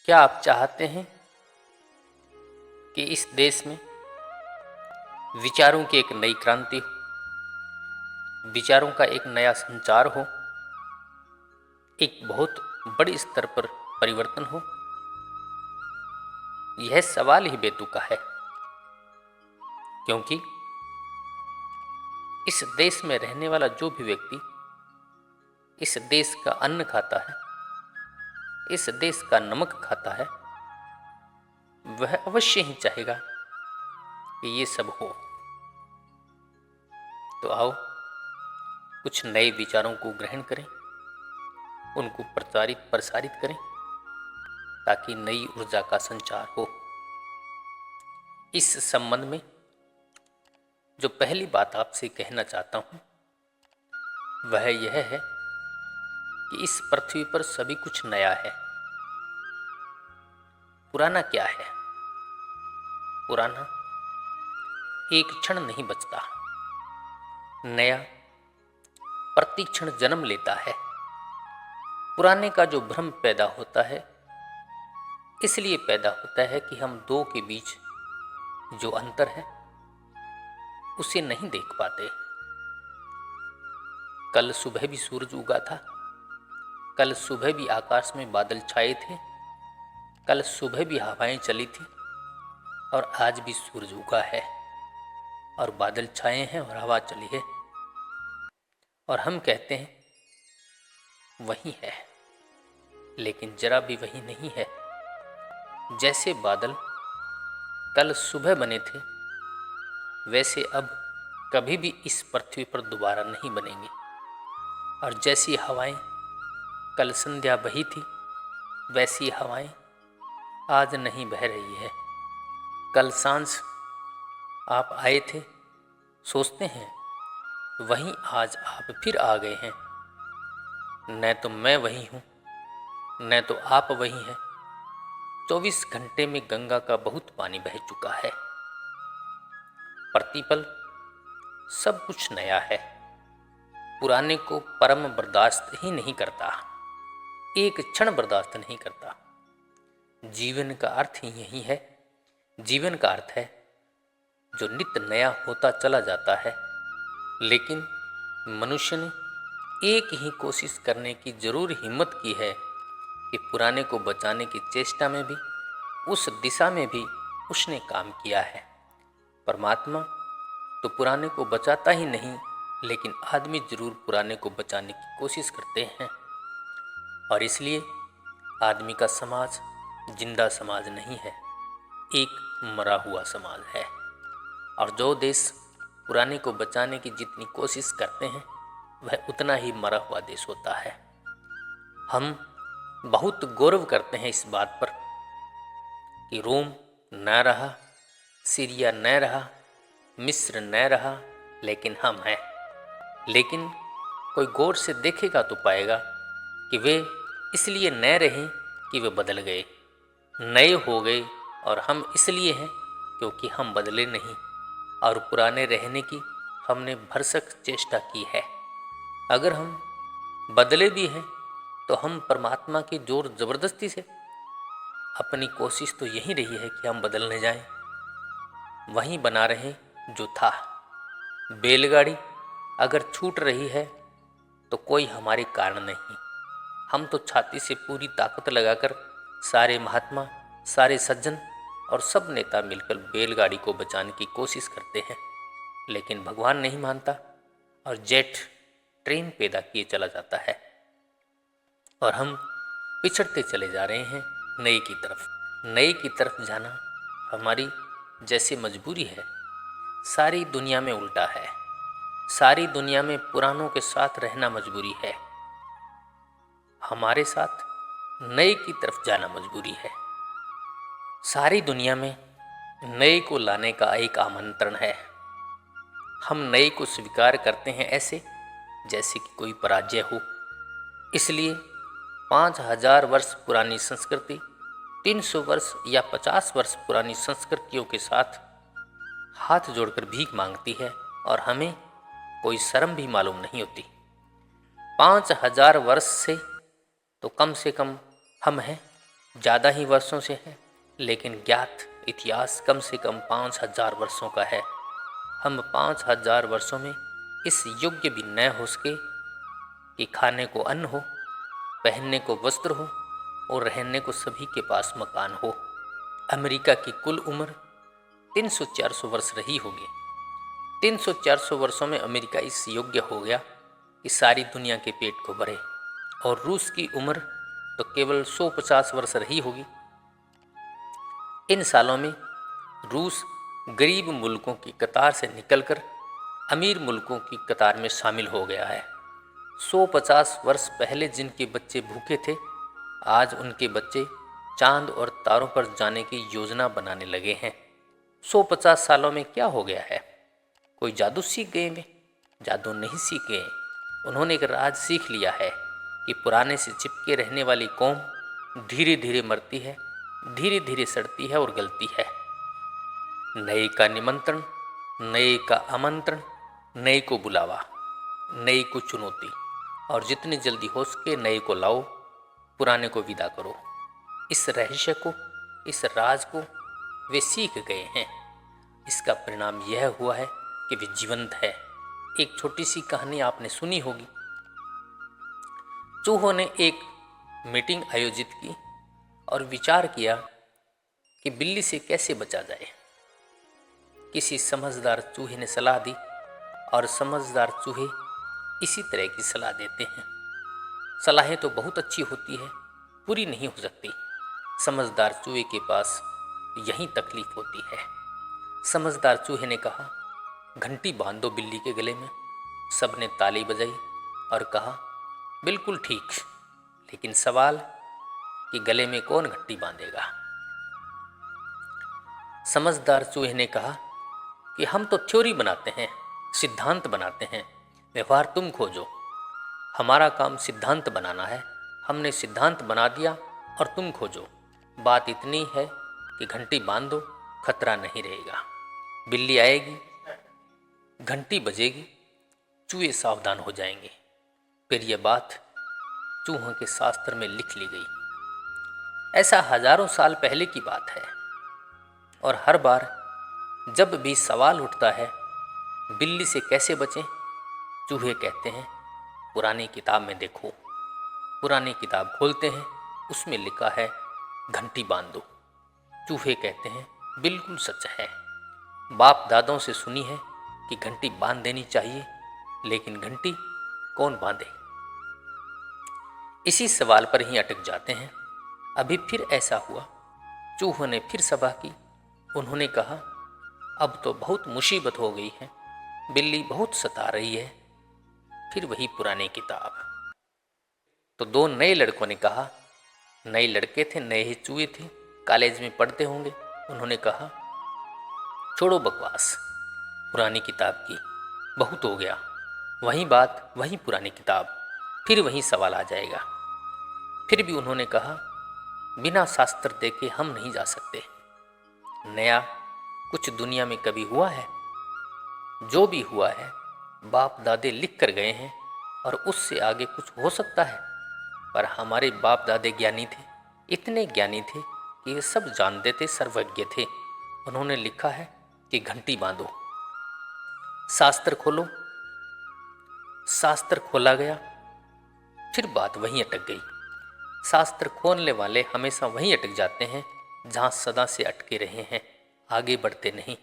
क्या आप चाहते हैं कि इस देश में विचारों की एक नई क्रांति हो, विचारों का एक नया संचार हो, एक बहुत बड़े स्तर पर परिवर्तन हो? यह सवाल ही बेतुका है, क्योंकि इस देश में रहने वाला जो भी व्यक्ति इस देश का अन्न खाता है, इस देश का नमक खाता है, वह अवश्य ही चाहेगा कि ये सब हो। तो आओ कुछ नए विचारों को ग्रहण करें, उनको प्रसारित करें, ताकि नई ऊर्जा का संचार हो। इस संबंध में जो पहली बात आपसे कहना चाहता हूं, वह यह है कि इस पृथ्वी पर सभी कुछ नया है। पुराना क्या है? पुराना एक क्षण नहीं बचता, नया प्रतिक्षण जन्म लेता है। पुराने का जो भ्रम पैदा होता है, इसलिए पैदा होता है कि हम दो के बीच जो अंतर है उसे नहीं देख पाते। कल सुबह भी सूरज उगा था, कल सुबह भी आकाश में बादल छाए थे, कल सुबह भी हवाएं चली थी, और आज भी सूरज उगा है और बादल छाए हैं और हवा चली है, और हम कहते हैं वही है, लेकिन जरा भी वही नहीं है। जैसे बादल कल सुबह बने थे, वैसे अब कभी भी इस पृथ्वी पर दोबारा नहीं बनेंगे। और जैसी हवाएं कल संध्या बही थी, वैसी हवाएं आज नहीं बह रही है। कल सांझ आप आए थे, सोचते हैं वहीं आज आप फिर आ गए हैं। न तो मैं वही हूँ, न तो आप वही हैं। 24 घंटे में गंगा का बहुत पानी बह चुका है। प्रतिपल सब कुछ नया है। पुराने को परम बर्दाश्त ही नहीं करता, एक क्षण बर्दाश्त नहीं करता। जीवन का अर्थ ही यही है। जीवन का अर्थ है जो नित्य नया होता चला जाता है। लेकिन मनुष्य ने एक ही कोशिश करने की जरूर हिम्मत की है कि पुराने को बचाने की चेष्टा में भी, उस दिशा में भी उसने काम किया है। परमात्मा तो पुराने को बचाता ही नहीं, लेकिन आदमी जरूर पुराने को बचाने की कोशिश करते हैं। और इसलिए आदमी का समाज जिंदा समाज नहीं है, एक मरा हुआ समाज है। और जो देश पुराने को बचाने की जितनी कोशिश करते हैं, वह उतना ही मरा हुआ देश होता है। हम बहुत गौरव करते हैं इस बात पर कि रोम न रहा, सीरिया न रहा, मिस्र न रहा, लेकिन हम हैं। लेकिन कोई गौर से देखेगा तो पाएगा कि वे इसलिए न रहे कि वे बदल गए, नए हो गए, और हम इसलिए हैं क्योंकि हम बदले नहीं, और पुराने रहने की हमने भरसक चेष्टा की है। अगर हम बदले भी हैं तो हम परमात्मा की जोर जबरदस्ती से, अपनी कोशिश तो यही रही है कि हम बदलने जाएं, वहीं बना रहे जो था। बैलगाड़ी अगर छूट रही है तो कोई हमारे कारण नहीं। हम तो छाती से पूरी ताकत लगाकर सारे महात्मा, सारे सज्जन और सब नेता मिलकर बैलगाड़ी को बचाने की कोशिश करते हैं, लेकिन भगवान नहीं मानता और जेट ट्रेन पैदा किए चला जाता है, और हम पिछड़ते चले जा रहे हैं नए की तरफ। नए की तरफ जाना हमारी जैसे मजबूरी है। सारी दुनिया में उल्टा है, सारी दुनिया में पुरानों के साथ रहना मजबूरी है, हमारे साथ नए की तरफ जाना मजबूरी है। सारी दुनिया में नए को लाने का एक आमंत्रण है। हम नए को स्वीकार करते हैं ऐसे जैसे कि कोई पराजय हो। इसलिए 5000 वर्ष पुरानी संस्कृति 300 वर्ष या 50 वर्ष पुरानी संस्कृतियों के साथ हाथ जोड़कर भीख मांगती है, और हमें कोई शर्म भी मालूम नहीं होती। 5000 वर्ष से तो कम हम हैं ज़्यादा ही वर्षों से है, लेकिन ज्ञात इतिहास कम से कम 5,000 वर्षों का है। हम 5,000 वर्षों में इस योग्य भी न हो सके कि खाने को अन्न हो, पहनने को वस्त्र हो और रहने को सभी के पास मकान हो। अमेरिका की कुल उम्र 300-400 वर्ष रही होगी। 300-400 वर्षों में अमेरिका इस योग्य हो गया कि सारी दुनिया के पेट को भरे, और रूस की उम्र तो केवल 150 वर्ष रही होगी। इन सालों में रूस गरीब मुल्कों की कतार से निकलकर अमीर मुल्कों की कतार में शामिल हो गया है। 150 वर्ष पहले जिनके बच्चे भूखे थे, आज उनके बच्चे चांद और तारों पर जाने की योजना बनाने लगे हैं। 150 सालों में क्या हो गया है? कोई जादू सीख गए वे? जादू नहीं सीख गए, उन्होंने एक राज सीख लिया है कि पुराने से चिपके रहने वाली कौम धीरे धीरे मरती है, धीरे धीरे सड़ती है और गलती है। नए का निमंत्रण, नए का आमंत्रण, नए को बुलावा, नए को चुनौती, और जितनी जल्दी हो सके नए को लाओ, पुराने को विदा करो। इस रहस्य को, इस राज को वे सीख गए हैं। इसका परिणाम यह हुआ है कि वे जीवंत है। एक छोटी सी कहानी आपने सुनी होगी। चूहों ने एक मीटिंग आयोजित की और विचार किया कि बिल्ली से कैसे बचा जाए। किसी समझदार चूहे ने सलाह दी, और समझदार चूहे इसी तरह की सलाह देते हैं। सलाहें तो बहुत अच्छी होती है, पूरी नहीं हो सकती। समझदार चूहे के पास यही तकलीफ होती है। समझदार चूहे ने कहा, घंटी बांध दो बिल्ली के गले में। सबने ताली बजाई और कहा, बिल्कुल ठीक, लेकिन सवाल कि गले में कौन घंटी बांधेगा। समझदार चूहे ने कहा कि हम तो थ्योरी बनाते हैं, सिद्धांत बनाते हैं, व्यवहार तुम खोजो। हमारा काम सिद्धांत बनाना है, हमने सिद्धांत बना दिया और तुम खोजो। बात इतनी है कि घंटी बांध दो, खतरा नहीं रहेगा। बिल्ली आएगी, घंटी बजेगी, चूहे सावधान हो जाएंगे। फिर यह बात चूहों के शास्त्र में लिख ली गई। ऐसा हजारों साल पहले की बात है, और हर बार जब भी सवाल उठता है बिल्ली से कैसे बचें, चूहे कहते हैं, पुरानी किताब में देखो। पुरानी किताब खोलते हैं, उसमें लिखा है घंटी बांध दो। चूहे कहते हैं, बिल्कुल सच है। बाप दादों से सुनी है कि घंटी बांध देनी चाहिए, लेकिन घंटी कौन बांधे? इसी सवाल पर ही अटक जाते हैं। अभी फिर ऐसा हुआ, चूहों ने फिर सभा की। उन्होंने कहा, अब तो बहुत मुसीबत हो गई है, बिल्ली बहुत सता रही है। फिर वही पुरानी किताब। तो दो नए लड़कों ने कहा, नए लड़के थे, नए ही चूहे थे, कॉलेज में पढ़ते होंगे। उन्होंने कहा, छोड़ो बकवास, पुरानी किताब की बहुत हो गया। वही बात, वही पुरानी किताब, फिर वही सवाल आ जाएगा। फिर भी उन्होंने कहा, बिना शास्त्र देखे हम नहीं जा सकते। नया कुछ दुनिया में कभी हुआ है? जो भी हुआ है बाप दादे लिख कर गए हैं, और उससे आगे कुछ हो सकता है। पर हमारे बाप दादे ज्ञानी थे, इतने ज्ञानी थे कि वे सब जानते थे, सर्वज्ञ थे। उन्होंने लिखा है कि घंटी बांधो। शास्त्र खोलो। शास्त्र खोला गया, फिर बात वहीं अटक गई। शास्त्र खोलने वाले हमेशा वहीं अटक जाते हैं जहां सदा से अटके रहे हैं, आगे बढ़ते नहीं।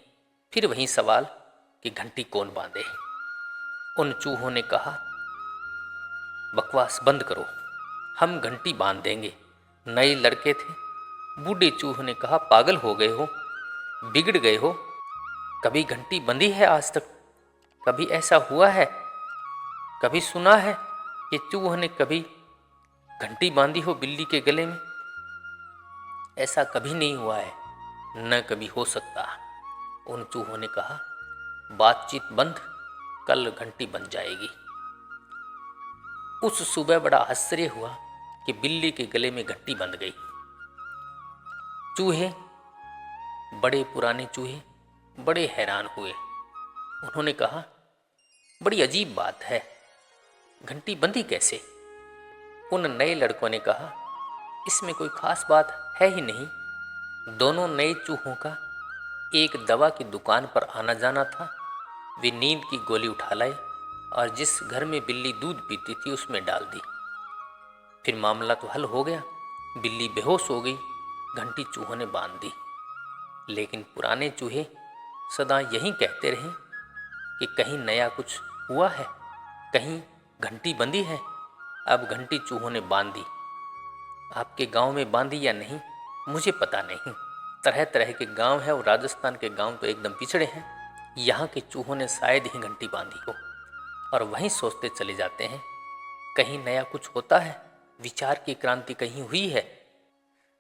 फिर वही सवाल कि घंटी कौन बांधे। उन चूहों ने कहा, बकवास बंद करो, हम घंटी बांध देंगे। नए लड़के थे। बूढ़े चूहों ने कहा, पागल हो गए हो, बिगड़ गए हो, कभी घंटी बंधी है आज तक? कभी ऐसा हुआ है? कभी सुना है कि चूहों ने कभी घंटी बांधी हो बिल्ली के गले में? ऐसा कभी नहीं हुआ है, न कभी हो सकता। उन चूहों ने कहा, बातचीत बंद, कल घंटी बन जाएगी। उस सुबह बड़ा आश्चर्य हुआ कि बिल्ली के गले में घंटी बंध गई। चूहे, बड़े पुराने चूहे, बड़े हैरान हुए। उन्होंने कहा, बड़ी अजीब बात है, घंटी बंधी कैसे? उन नए लड़कों ने कहा, इसमें कोई खास बात है ही नहीं। दोनों नए चूहों का एक दवा की दुकान पर आना जाना था। वे नींद की गोली उठा लाए और जिस घर में बिल्ली दूध पीती थी उसमें डाल दी। फिर मामला तो हल हो गया। बिल्ली बेहोश हो गई, घंटी चूहों ने बांध दी। लेकिन पुराने चूहे सदा यही कहते रहे कि कहीं नया कुछ हुआ है, कहीं घंटी बंधी है। अब घंटी चूहों ने बांध दी। आपके गांव में बांधी या नहीं मुझे पता नहीं। तरह तरह के गांव हैं और राजस्थान के गांव तो एकदम पिछड़े हैं। यहाँ के चूहों ने शायद ही घंटी बांधी हो और वहीं सोचते चले जाते हैं कहीं नया कुछ होता है, विचार की क्रांति कहीं हुई है।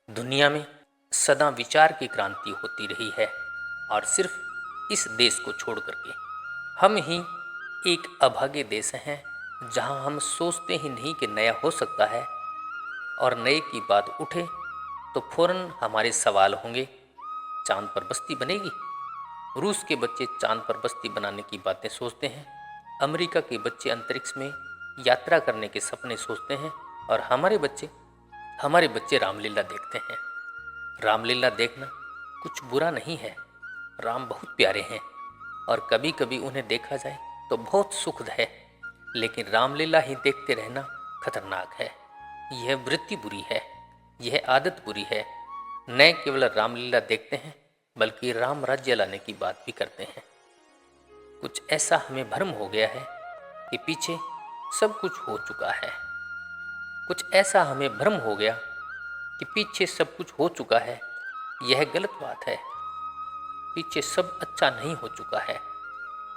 दुनिया में सदा विचार की क्रांति होती रही है और सिर्फ इस देश को छोड़ करके हम ही एक अभागे देश हैं जहां हम सोचते ही नहीं कि नया हो सकता है और नए की बात उठे तो फौरन हमारे सवाल होंगे, चांद पर बस्ती बनेगी? रूस के बच्चे चांद पर बस्ती बनाने की बातें सोचते हैं, अमेरिका के बच्चे अंतरिक्ष में यात्रा करने के सपने सोचते हैं और हमारे बच्चे रामलीला देखते हैं। रामलीला देखना कुछ बुरा नहीं है। राम बहुत प्यारे हैं और कभी कभी उन्हें देखा जाए तो बहुत सुखद है, लेकिन रामलीला ही देखते रहना खतरनाक है। यह वृत्ति बुरी है, यह आदत बुरी है। न केवल रामलीला देखते हैं बल्कि राम राज्य लाने की बात भी करते हैं। कुछ ऐसा हमें भ्रम हो गया है कि पीछे सब कुछ हो चुका है। कुछ ऐसा हमें भ्रम हो गया कि पीछे सब कुछ हो चुका है। यह गलत बात है। पीछे सब अच्छा नहीं हो चुका है।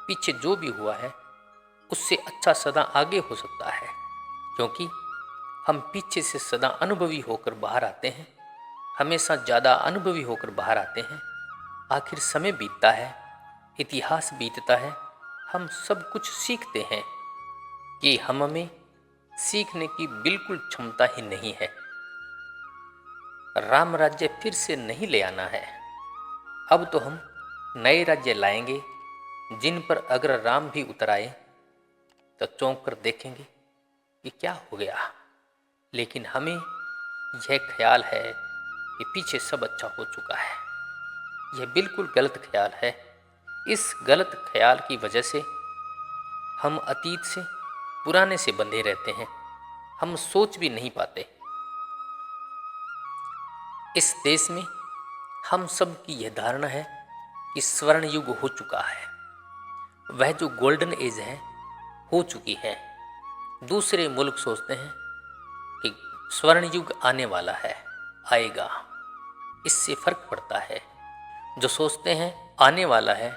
पीछे जो भी हुआ है उससे अच्छा सदा आगे हो सकता है, क्योंकि हम पीछे से सदा अनुभवी होकर बाहर आते हैं, हमेशा ज़्यादा अनुभवी होकर बाहर आते हैं। आखिर समय बीतता है, इतिहास बीतता है, हम सब कुछ सीखते हैं कि हम में सीखने की बिल्कुल क्षमता ही नहीं है। राम राज्य फिर से नहीं ले आना है। अब तो हम नए राज्य लाएंगे जिन पर अगर राम भी उतर आए तो चौंक कर देखेंगे कि क्या हो गया। लेकिन हमें यह ख्याल है कि पीछे सब अच्छा हो चुका है। यह बिल्कुल गलत ख्याल है। इस गलत ख्याल की वजह से हम अतीत से, पुराने से बंधे रहते हैं। हम सोच भी नहीं पाते। इस देश में हम सब की यह धारणा है कि स्वर्ण युग हो चुका है। वह जो गोल्डन एज है हो चुकी है। दूसरे मुल्क सोचते हैं कि स्वर्ण युग आने वाला है, आएगा। इससे फर्क पड़ता है। जो सोचते हैं आने वाला है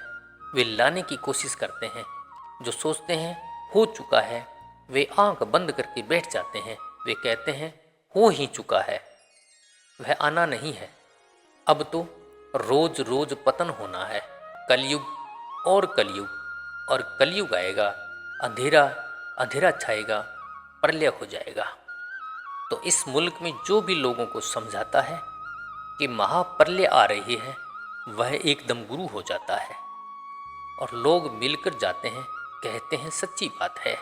वे लाने की कोशिश करते हैं। जो सोचते हैं हो चुका है वे आंख बंद करके बैठ जाते हैं। वे कहते हैं हो ही चुका है, वह आना नहीं है। अब तो रोज रोज पतन होना है। कलयुग और कलयुग और कलयुग आएगा, अंधेरा अंधेरा छाएगा, प्रलय हो जाएगा। तो इस मुल्क में जो भी लोगों को समझाता है कि महाप्रलय आ रही है वह एकदम गुरु हो जाता है और लोग मिलकर जाते हैं, कहते हैं सच्ची बात है।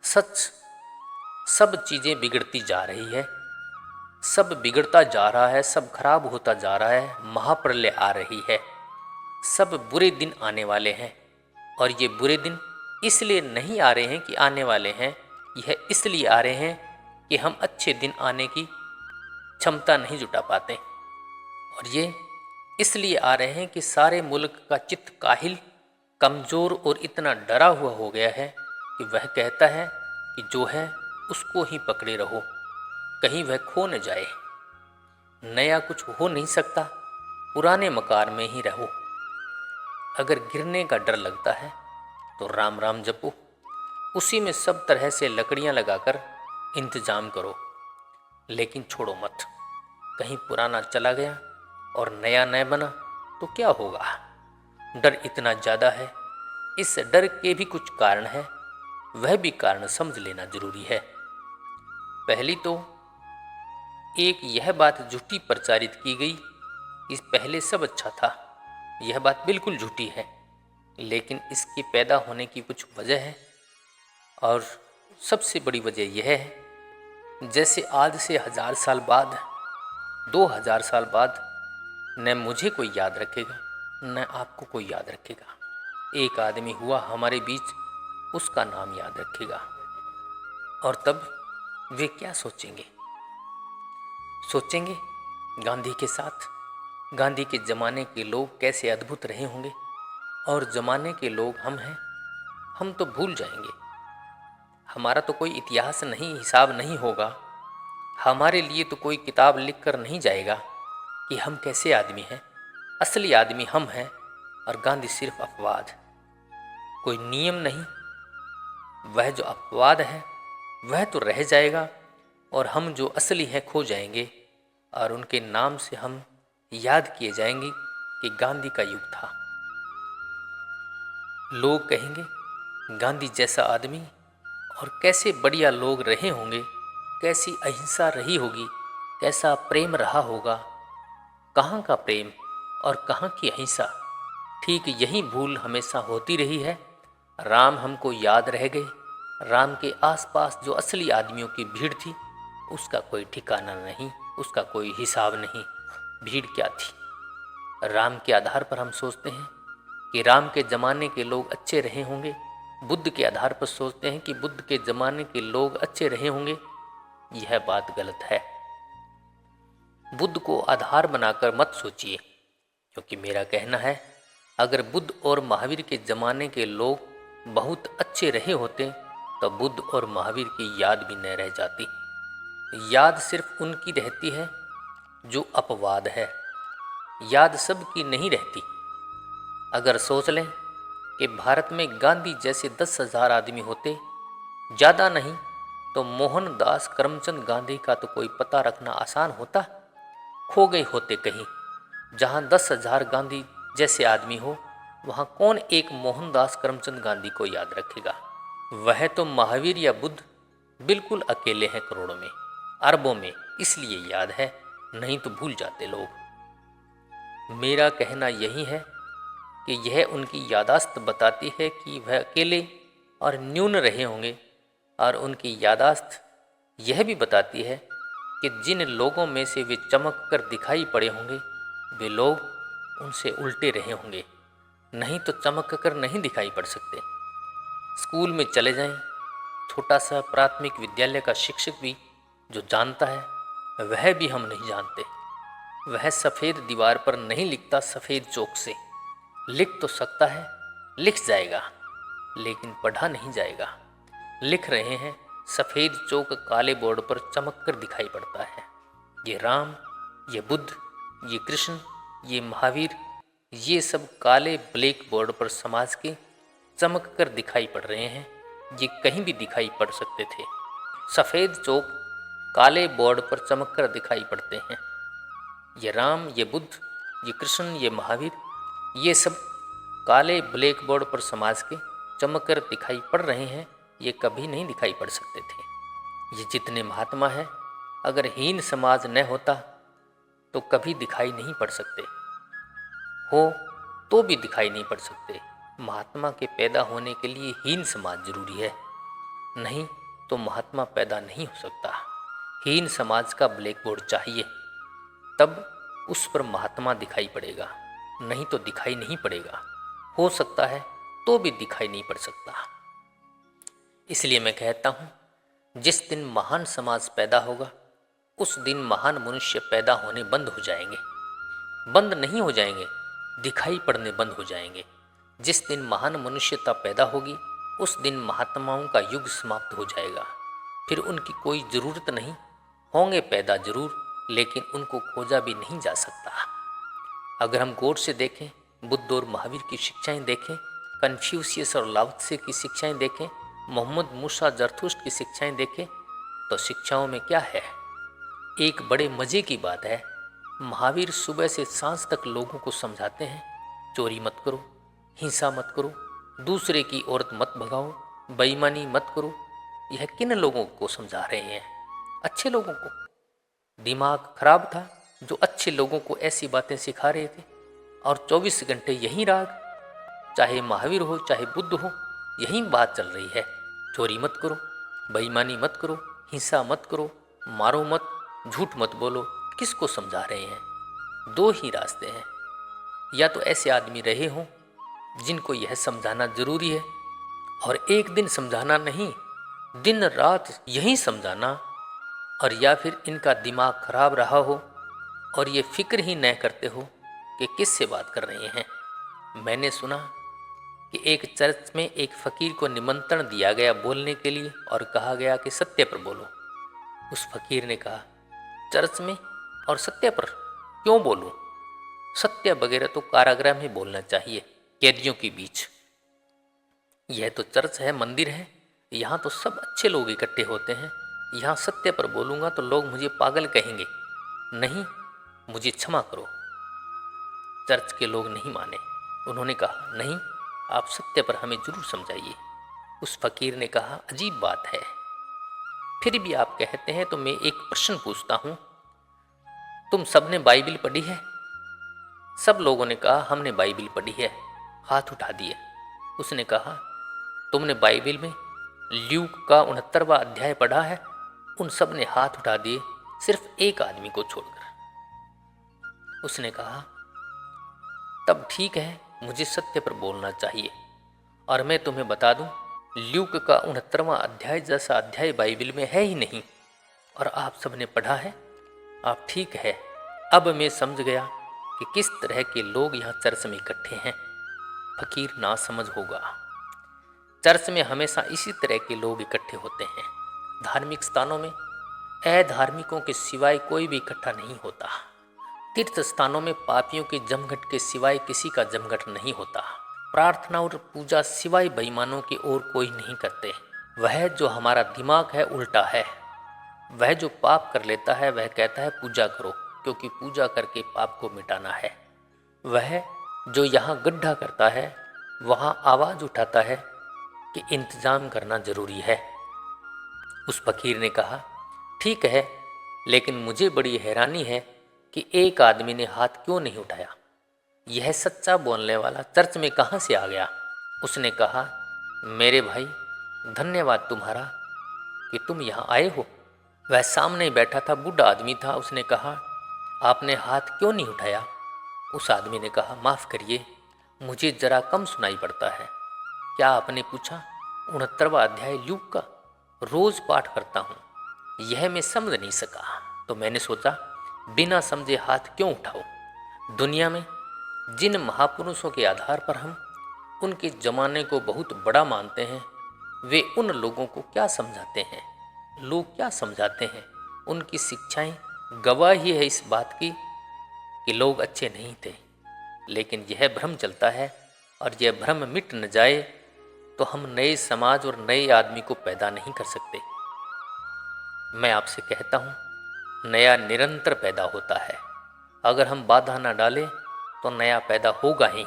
सच, सब चीज़ें बिगड़ती जा रही है, सब बिगड़ता जा रहा है, सब खराब होता जा रहा है, महाप्रलय आ रही है, सब बुरे दिन आने वाले हैं। और ये बुरे दिन इसलिए नहीं आ रहे हैं कि आने वाले हैं, यह इसलिए आ रहे हैं कि हम अच्छे दिन आने की क्षमता नहीं जुटा पाते। और ये इसलिए आ रहे हैं कि सारे मुल्क का चित्त काहिल, कमज़ोर और इतना डरा हुआ हो गया है कि वह कहता है कि जो है उसको ही पकड़े रहो, कहीं वह खो न जाए। नया कुछ हो नहीं सकता, पुराने मकान में ही रहो। अगर गिरने का डर लगता है तो राम राम जपो, उसी में सब तरह से लकड़ियां लगाकर इंतजाम करो, लेकिन छोड़ो मत। कहीं पुराना चला गया और नया न बना तो क्या होगा। डर इतना ज़्यादा है। इस डर के भी कुछ कारण है, वह भी कारण समझ लेना जरूरी है। पहली तो एक यह बात झूठी प्रचारित की गई कि पहले सब अच्छा था। यह बात बिल्कुल झूठी है, लेकिन इसके पैदा होने की कुछ वजह है और सबसे बड़ी वजह यह है जैसे आज से 1000 साल बाद, 2000 साल बाद न मुझे कोई याद रखेगा न आपको कोई याद रखेगा। एक आदमी हुआ हमारे बीच, उसका नाम याद रखेगा। और तब वे क्या सोचेंगे? सोचेंगे गांधी के साथ, गांधी के ज़माने के लोग कैसे अद्भुत रहे होंगे, और ज़माने के लोग हम हैं, हम तो भूल जाएंगे। हमारा तो कोई इतिहास नहीं, हिसाब नहीं होगा। हमारे लिए तो कोई किताब लिख कर नहीं जाएगा कि हम कैसे आदमी हैं। असली आदमी हम हैं और गांधी सिर्फ अपवाद, कोई नियम नहीं। वह जो अपवाद है वह तो रह जाएगा और हम जो असली हैं खो जाएंगे, और उनके नाम से हम याद किए जाएंगे कि गांधी का युग था। लोग कहेंगे गांधी जैसा आदमी, और कैसे बढ़िया लोग रहे होंगे, कैसी अहिंसा रही होगी, कैसा प्रेम रहा होगा। कहाँ का प्रेम और कहाँ की अहिंसा। ठीक यही भूल हमेशा होती रही है। राम हमको याद रह गए। राम के आसपास जो असली आदमियों की भीड़ थी, उसका कोई ठिकाना नहीं, उसका कोई हिसाब नहीं। भीड़ क्या थी? राम के आधार पर हम सोचते हैं कि राम के ज़माने के लोग अच्छे रहे होंगे। बुद्ध के आधार पर सोचते हैं कि बुद्ध के ज़माने के लोग अच्छे रहे होंगे। यह बात गलत है। बुद्ध को आधार बनाकर मत सोचिए, क्योंकि मेरा कहना है अगर बुद्ध और महावीर के ज़माने के लोग बहुत अच्छे रहे होते तो बुद्ध और महावीर की याद भी न रह जाती। याद सिर्फ उनकी रहती है जो अपवाद है, याद सबकी नहीं रहती। अगर सोच लें कि भारत में गांधी जैसे 10,000 आदमी होते, ज़्यादा नहीं तो मोहनदास करमचंद गांधी का तो कोई पता रखना आसान होता। खो गए होते कहीं। जहाँ 10,000 गांधी जैसे आदमी हो, वहाँ कौन एक मोहनदास करमचंद गांधी को याद रखेगा? वह तो महावीर या बुद्ध बिल्कुल अकेले हैं करोड़ों में, अरबों में, इसलिए याद है, नहीं तो भूल जाते लोग। मेरा कहना यही है कि यह उनकी यादाश्त बताती है कि वह अकेले और न्यून रहे होंगे, और उनकी यादाश्त यह भी बताती है कि जिन लोगों में से वे चमक कर दिखाई पड़े होंगे, वे लोग उनसे उल्टे रहे होंगे, नहीं तो चमक कर नहीं दिखाई पड़ सकते। स्कूल में चले जाएं, छोटा सा प्राथमिक विद्यालय का शिक्षक भी जो जानता है वह भी हम नहीं जानते। वह सफ़ेद दीवार पर नहीं लिखता सफ़ेद चौक से, लिख तो सकता है, लिख जाएगा, लेकिन पढ़ा नहीं जाएगा। लिख रहे हैं, सफ़ेद चौक काले बोर्ड पर चमक कर दिखाई पड़ता है। ये राम, ये बुद्ध, ये कृष्ण, ये महावीर, ये सब काले ब्लैक बोर्ड पर समाज के चमक कर दिखाई पड़ रहे हैं। ये कहीं भी दिखाई पड़ सकते थे। सफ़ेद चौक काले बोर्ड पर चमक कर दिखाई पड़ते हैं। ये राम, ये बुद्ध, ये कृष्ण, ये महावीर, ये सब काले ब्लैक बोर्ड पर समाज के चमक कर दिखाई पड़ रहे हैं। ये कभी नहीं दिखाई पड़ सकते थे। ये जितने महात्मा हैं, अगर हीन समाज न होता तो कभी दिखाई नहीं पड़ सकते, हो तो भी दिखाई नहीं पड़ सकते। महात्मा के पैदा होने के लिए हीन समाज जरूरी है, नहीं तो महात्मा पैदा नहीं हो सकता। हीन समाज का ब्लैक बोर्ड चाहिए, तब उस पर महात्मा दिखाई पड़ेगा, नहीं तो दिखाई नहीं पड़ेगा। हो सकता है तो भी दिखाई नहीं पड़ सकता। इसलिए मैं कहता हूँ, जिस दिन महान समाज पैदा होगा उस दिन महान मनुष्य पैदा होने बंद हो जाएंगे। बंद नहीं हो जाएंगे, दिखाई पड़ने बंद हो जाएंगे। जिस दिन महान मनुष्यता पैदा होगी उस दिन महात्माओं का युग समाप्त हो जाएगा। फिर उनकी कोई ज़रूरत नहीं, होंगे पैदा जरूर, लेकिन उनको खोजा भी नहीं जा सकता। अगर हम गौर से देखें, बुद्ध और महावीर की शिक्षाएं देखें, कन्फ्यूशियस और लाओत्से की शिक्षाएं देखें, मोहम्मद मूसा जरथुस्ट की शिक्षाएं देखें, तो शिक्षाओं में क्या है? एक बड़े मज़े की बात है, महावीर सुबह से सांझ तक लोगों को समझाते हैं, चोरी मत करो, हिंसा मत करो, दूसरे की औरत मत भगाओ, बेईमानी मत करो। यह किन लोगों को समझा रहे हैं? अच्छे लोगों को। दिमाग खराब था जो अच्छे लोगों को ऐसी बातें सिखा रहे थे, और 24 घंटे यही राग, चाहे महावीर हो चाहे बुद्ध हो, यही बात चल रही है। चोरी मत करो, बेईमानी मत करो, हिंसा मत करो, मारो मत, झूठ मत बोलो, किसको समझा रहे हैं? दो ही रास्ते हैं, या तो ऐसे आदमी रहे हों जिनको यह समझाना जरूरी है और एक दिन समझाना नहीं, दिन रात यही समझाना, और या फिर इनका दिमाग खराब रहा हो और ये फिक्र ही न करते हो कि किससे बात कर रहे हैं। मैंने सुना कि एक चर्च में एक फकीर को निमंत्रण दिया गया बोलने के लिए और कहा गया कि सत्य पर बोलो। उस फकीर ने कहा, चर्च में और सत्य पर क्यों बोलूं? सत्य वगैरह तो कारागृह में बोलना चाहिए, कैदियों के बीच। यह तो चर्च है, मंदिर है, यहाँ तो सब अच्छे लोग इकट्ठे होते हैं। यहाँ सत्य पर बोलूँगा तो लोग मुझे पागल कहेंगे। नहीं, मुझे क्षमा करो। चर्च के लोग नहीं माने। उन्होंने कहा, नहीं, आप सत्य पर हमें जरूर समझाइए। उस फकीर ने कहा, अजीब बात है, फिर भी आप कहते हैं तो मैं एक प्रश्न पूछता हूँ, तुम सबने बाइबिल पढ़ी है? सब लोगों ने कहा, हमने बाइबिल पढ़ी है, हाथ उठा दिए। उसने कहा, तुमने बाइबिल में ल्यूक का 69वां अध्याय पढ़ा है? उन सब ने हाथ उठा दिए, सिर्फ एक आदमी को छोड़कर। उसने कहा, तब ठीक है, मुझे सत्य पर बोलना चाहिए और मैं तुम्हें बता दूं, ल्यूक का 69वां अध्याय जैसा अध्याय बाइबिल में है ही नहीं और आप सबने पढ़ा है। आप ठीक है, अब मैं समझ गया कि किस तरह के लोग यहाँ चर्च में इकट्ठे हैं। फकीर ना समझ होगा। चर्च में हमेशा इसी तरह के लोग इकट्ठे होते हैं। धार्मिक स्थानों में अधार्मिकों के सिवाय कोई भी इकट्ठा नहीं होता। तीर्थ स्थानों में पापियों के जमघट के सिवाय किसी का जमघट नहीं होता। प्रार्थना और पूजा सिवाय बेईमानों की ओर कोई नहीं करते। वह जो हमारा दिमाग है उल्टा है। वह जो पाप कर लेता है वह कहता है पूजा करो, क्योंकि पूजा करके पाप को मिटाना है। वह जो यहाँ गड्ढा करता है वहाँ आवाज़ उठाता है कि इंतजाम करना जरूरी है। उस फकीर ने कहा, ठीक है, लेकिन मुझे बड़ी हैरानी है कि एक आदमी ने हाथ क्यों नहीं उठाया। यह सच्चा बोलने वाला चर्च में कहाँ से आ गया? उसने कहा, मेरे भाई, धन्यवाद तुम्हारा कि तुम यहाँ आए हो। वह सामने बैठा था, बूढ़ा आदमी था। उसने कहा, आपने हाथ क्यों नहीं उठाया? उस आदमी ने कहा, माफ़ करिए, मुझे जरा कम सुनाई पड़ता है। क्या आपने पूछा? 69वां अध्याय ल्यूक का रोज़ पाठ करता हूँ, यह मैं समझ नहीं सका, तो मैंने सोचा बिना समझे हाथ क्यों उठाओ। दुनिया में जिन महापुरुषों के आधार पर हम उनके ज़माने को बहुत बड़ा मानते हैं, वे उन लोगों को क्या समझाते हैं? लोग क्या समझाते हैं? उनकी शिक्षाएं गवाही है इस बात की कि लोग अच्छे नहीं थे। लेकिन यह भ्रम चलता है और यह भ्रम मिट न जाए तो हम नए समाज और नए आदमी को पैदा नहीं कर सकते। मैं आपसे कहता हूँ, नया निरंतर पैदा होता है। अगर हम बाधा ना डालें तो नया पैदा होगा ही।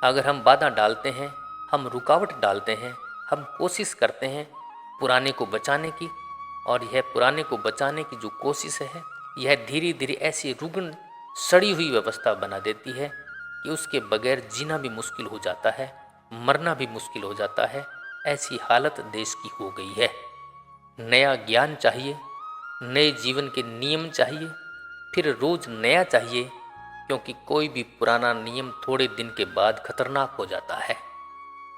अगर हम बाधा डालते हैं, हम रुकावट डालते हैं, हम कोशिश करते हैं पुराने को बचाने की, और यह पुराने को बचाने की जो कोशिश है यह धीरे धीरे ऐसी रुग्ण सड़ी हुई व्यवस्था बना देती है कि उसके बगैर जीना भी मुश्किल हो जाता है, मरना भी मुश्किल हो जाता है। ऐसी हालत देश की हो गई है। नया ज्ञान चाहिए, नए जीवन के नियम चाहिए, फिर रोज नया चाहिए, क्योंकि कोई भी पुराना नियम थोड़े दिन के बाद खतरनाक हो जाता है।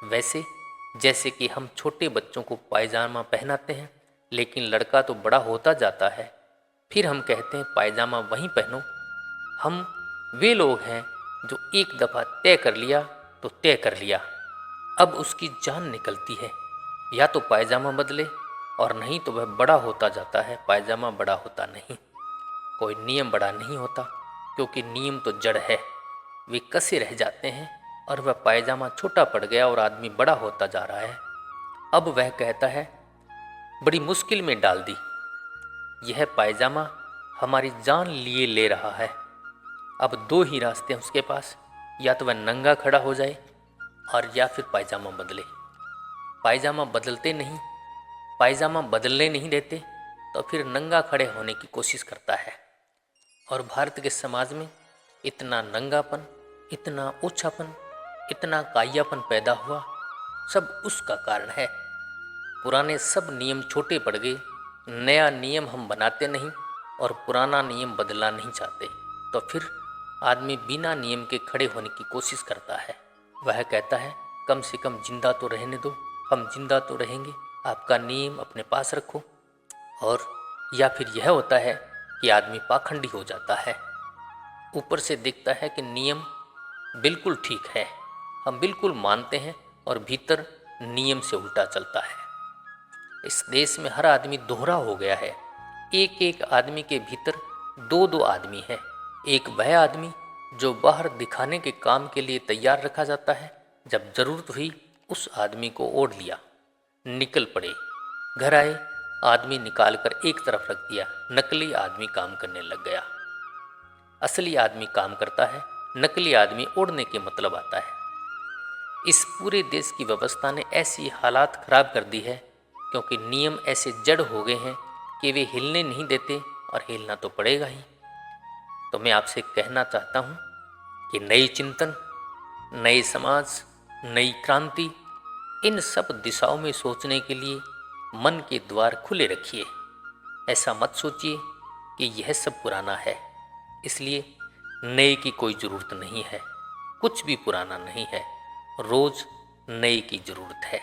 वैसे जैसे कि हम छोटे बच्चों को पायजामा पहनाते हैं, लेकिन लड़का तो बड़ा होता जाता है, फिर हम कहते हैं पायजामा वहीं पहनो। हम वे लोग हैं जो एक दफ़ा तय कर लिया तो तय कर लिया, अब उसकी जान निकलती है। या तो पायजामा बदले और नहीं तो वह बड़ा होता जाता है, पायजामा बड़ा होता नहीं। कोई नियम बड़ा नहीं होता, क्योंकि नियम तो जड़ है, वे कसे रह जाते हैं और वह पायजामा छोटा पड़ गया और आदमी बड़ा होता जा रहा है। अब वह कहता है बड़ी मुश्किल में डाल दी, यह पायजामा हमारी जान लिए ले रहा है। अब दो ही रास्ते हैं उसके पास, या तो वह नंगा खड़ा हो जाए और या फिर पायजामा बदले। पायजामा बदलते नहीं, पायजामा बदलने नहीं देते, तो फिर नंगा खड़े होने की कोशिश करता है। और भारत के समाज में इतना नंगापन, इतना ओछापन, इतना कायापन पैदा हुआ, सब उसका कारण है। पुराने सब नियम छोटे पड़ गए, नया नियम हम बनाते नहीं और पुराना नियम बदलना नहीं चाहते, तो फिर आदमी बिना नियम के खड़े होने की कोशिश करता है। वह कहता है कम से कम जिंदा तो रहने दो, हम जिंदा तो रहेंगे, आपका नियम अपने पास रखो। और या फिर यह होता है कि आदमी पाखंडी हो जाता है, ऊपर से दिखता है कि नियम बिल्कुल ठीक है, हम बिल्कुल मानते हैं, और भीतर नियम से उल्टा चलता है। इस देश में हर आदमी दोहरा हो गया है। एक एक आदमी के भीतर दो दो आदमी है। एक वह आदमी जो बाहर दिखाने के काम के लिए तैयार रखा जाता है, जब जरूरत हुई उस आदमी को ओढ़ लिया, निकल पड़े। घर आए, आदमी निकाल कर एक तरफ रख दिया, नकली आदमी काम करने लग गया। असली आदमी काम करता है, नकली आदमी ओढ़ने के मतलब आता है। इस पूरे देश की व्यवस्था ने ऐसी हालात खराब कर दी है क्योंकि नियम ऐसे जड़ हो गए हैं कि वे हिलने नहीं देते, और हिलना तो पड़ेगा ही। तो मैं आपसे कहना चाहता हूँ कि नई चिंतन, नए समाज, नई क्रांति, इन सब दिशाओं में सोचने के लिए मन के द्वार खुले रखिए। ऐसा मत सोचिए कि यह सब पुराना है, इसलिए नए की कोई ज़रूरत नहीं है। कुछ भी पुराना नहीं है, रोज़ नए की ज़रूरत है।